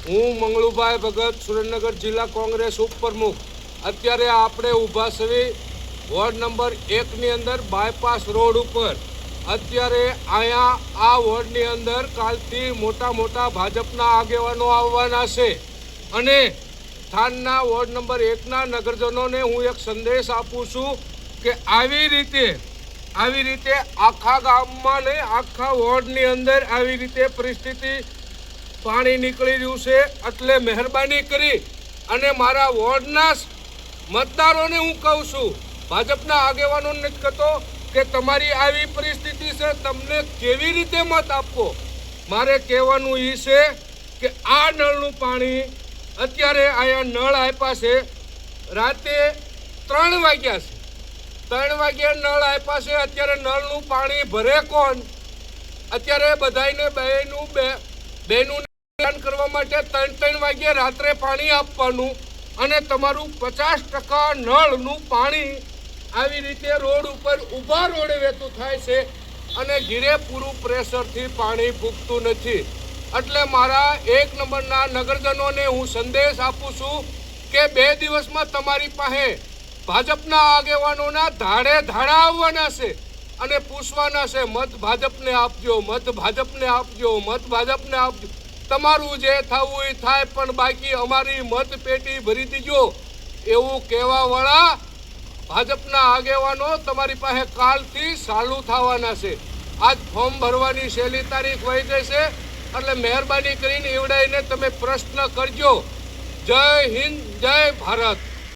હું મંગળુભાઈ ભગત, સુરેન્દ્રનગર જિલ્લા કોંગ્રેસ ઉપપ્રમુખ। અત્યારે આપણે ઊભા છીએ વોર્ડ નંબર 1ની અંદર બાયપાસ રોડ ઉપર। અત્યારે અહીંયા આ વોર્ડની અંદર કાલથી મોટા ભાજપના આગેવાનો આવવાના છે અને સ્થાનના વોર્ડ નંબર 1ના નગરજનોને હું એક સંદેશ આપું છું કે આવી રીતે આખા ગામમાં ને આખા વોર્ડની અંદર આવી રીતે પરિસ્થિતિ પાણી નીકળી રહ્યું છે। એટલે મહેરબાની કરી અને મારા વોર્ડના મતદારોને હું કહું છું, ભાજપના આગેવાનોને નથી કહેતો કે તમારી આવી પરિસ્થિતિ છે, તમને કેવી રીતે મત આપવો। મારે કહેવાનું એ છે કે આ નળનું પાણી અત્યારે અહીંયા નળ આપ્યા છે, રાતે 3 વાગ્યા છે, 3 વાગ્યે નળ આપ્યા છે। અત્યારે નળનું પાણી ભરે કોણ? અત્યારે બધાને બહેનું કરવા માટે 3 વાગ્યે રાત્રે પાણી આપવાનું અને તમારું 50% નળનું પાણી આવી રીતે રોડ ઉપર ઊભા રોડે વહેતું થાય છે અને ઘીરે પૂરું પ્રેશરથી પાણી ફૂંકતું નથી। એટલે મારા 1 નંબરના નગરજનોને હું સંદેશ આપું છું કે 2 દિવસમાં તમારી પાસે ભાજપના આગેવાનોના ધાડા આવવાના છે અને પૂછવાના છે મત ભાજપને આપજો, મત ભાજપને આપજો, મત ભાજપને આપજો। તમારું જે થવું એ થાય, પણ બાકી અમારી મત પેટી ભરી દીજો એવું કહેવાવાળા ભાજપના આગેવાનો તમારી પાસે કાલથી ચાલુ થવાના છે। આજ ફોર્મ ભરવાની છેલ્લી તારીખ વહી ગઈ છે, એટલે મહેરબાની કરીને એવડાઈને તમે પ્રશ્ન કરજો। જય હિન્દ, જય ભારત।